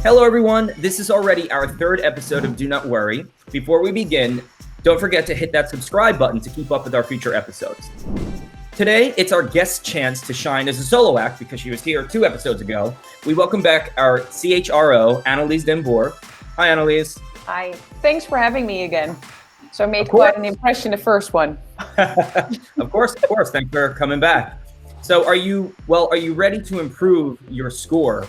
Hello, everyone. This is already our third episode of Do Not Worry. Before we begin, don't forget to hit that subscribe button to keep up with our future episodes. Today, it's our guest's chance to shine as a solo act because she was here 2 episodes ago. We welcome back our CHRO, Annelies Boer. Hi, Annelies. Hi. Thanks for having me again. So I made quite an impression the first one. Of course. Thanks for coming back. So are you ready to improve your score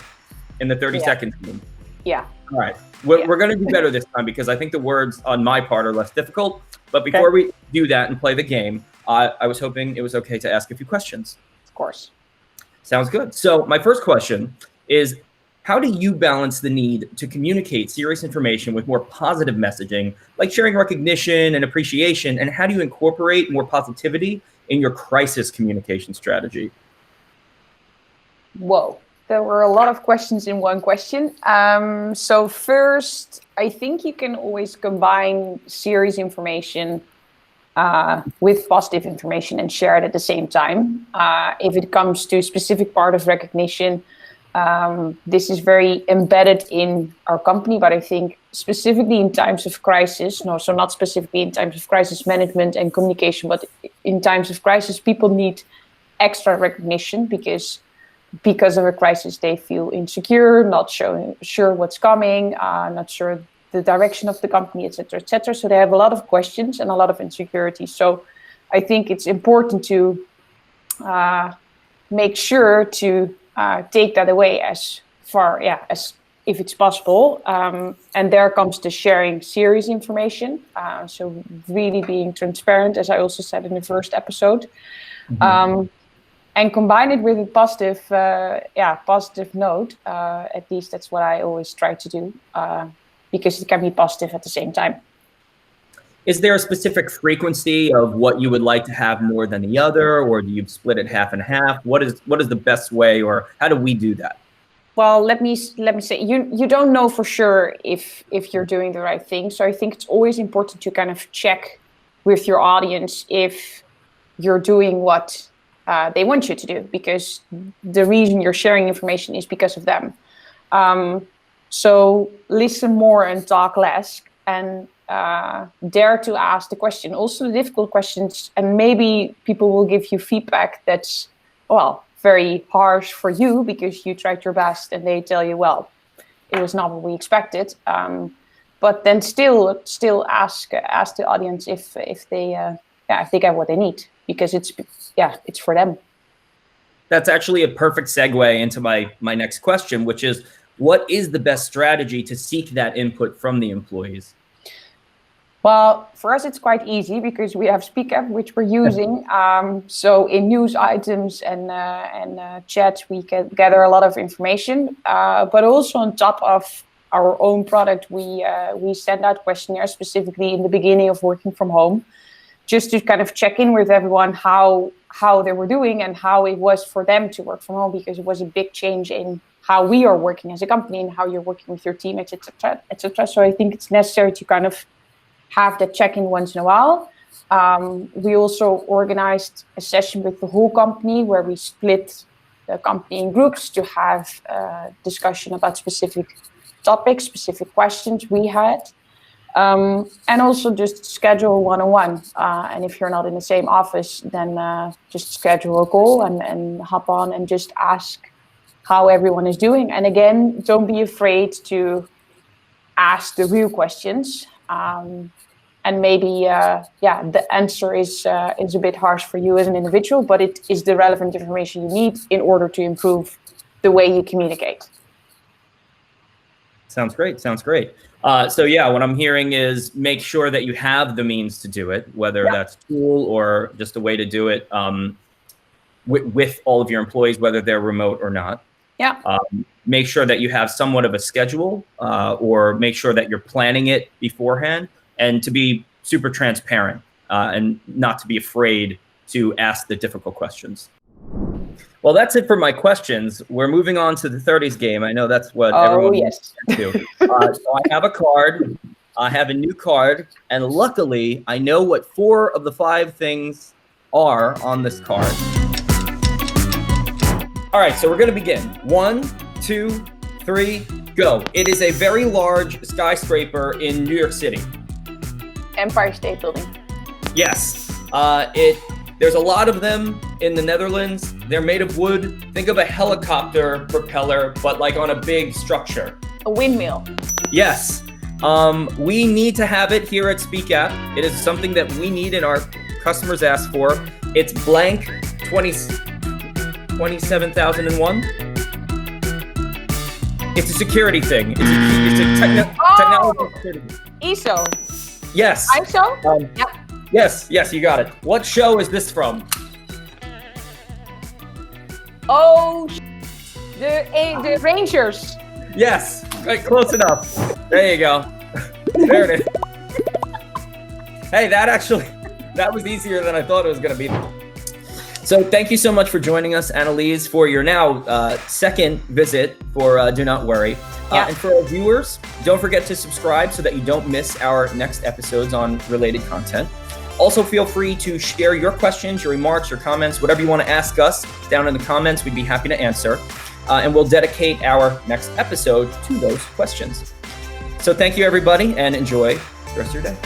in the 30 seconds game? Yeah. All right. We're going to do better this time because I think the words on my part are less difficult. But before we do that and play the game, I was hoping it was okay to ask a few questions. Of course. Sounds good. So my first question is, how do you balance the need to communicate serious information with more positive messaging, like sharing recognition and appreciation? And how do you incorporate more positivity in your crisis communication strategy? Whoa. There were a lot of questions in one question. So first, I think you can always combine serious information with positive information and share it at the same time. If it comes to a specific part of recognition, this is very embedded in our company, but I think specifically in times of crisis, so not specifically in times of crisis management and communication, but in times of crisis, people need extra recognition because of a crisis, they feel insecure, not sure what's coming, not sure the direction of the company, etc., etc. So they have a lot of questions and a lot of insecurities. So I think it's important to make sure to take that away as far as if it's possible. And there comes the sharing serious information. So really being transparent, as I also said in the first episode. Mm-hmm. And combine it with a positive note. At least that's what I always try to do, because it can be positive at the same time. Is there a specific frequency of what you would like to have more than the other, or do you split it half and half? What is the best way, or how do we do that? Well, let me say, you don't know for sure if you're doing the right thing. So I think it's always important to kind of check with your audience if you're doing what they want you to do, because the reason you're sharing information is because of them. So listen more and talk less, and dare to ask the question, also the difficult questions, and maybe people will give you feedback that's, very harsh for you because you tried your best and they tell you, it was not what we expected. But then still ask the audience if they get what they need, because it's for them. That's actually a perfect segue into my next question, which is, what is the best strategy to seek that input from the employees? Well, for us, it's quite easy because we have SpeakApp, which we're using. So in news items and chats, we can gather a lot of information. But also on top of our own product, we send out questionnaires specifically in the beginning of working from home, just to kind of check in with everyone how they were doing and how it was for them to work from home, because it was a big change in how we are working as a company and how you're working with your team, etc., etc. So I think it's necessary to kind of have that check-in once in a while. We also organized a session with the whole company where we split the company in groups to have a discussion about specific topics, specific questions we had. And also just schedule one-on-one. And if you're not in the same office, then just schedule a call and hop on and just ask how everyone is doing. And again, don't be afraid to ask the real questions. And maybe, the answer is a bit harsh for you as an individual, but it is the relevant information you need in order to improve the way you communicate. Sounds great. So what I'm hearing is make sure that you have the means to do it, whether that's tool or just a way to do it with all of your employees, whether they're remote or not. Yeah. Make sure that you have somewhat of a schedule, or make sure that you're planning it beforehand, and to be super transparent and not to be afraid to ask the difficult questions. Well, that's it for my questions. We're moving on to the 30s game. I know that's what everyone wants to do. So I have a card. I have a new card. And luckily, I know what 4 of the 5 things are on this card. All right, so we're going to begin. 1, 2, 3, go. It is a very large skyscraper in New York City. Empire State Building. Yes. There's a lot of them in the Netherlands. They're made of wood. Think of a helicopter propeller, but like on a big structure. A windmill. Yes. We need to have it here at Speak App. It is something that we need and our customers ask for. It's blank 27001. It's a security thing. It's a technology security. ISO. Yes. ISO? Yep. Yes, you got it. What show is this from? Oh, the Rangers. Yes, right, close enough. There you go. There it is. Hey, that was easier than I thought it was going to be. So thank you so much for joining us, Annelies, for your now second visit for Do Not Worry. Yeah. And for our viewers, don't forget to subscribe so that you don't miss our next episodes on related content. Also, feel free to share your questions, your remarks, your comments, whatever you want to ask us down in the comments. We'd be happy to answer. And we'll dedicate our next episode to those questions. So thank you, everybody, and enjoy the rest of your day.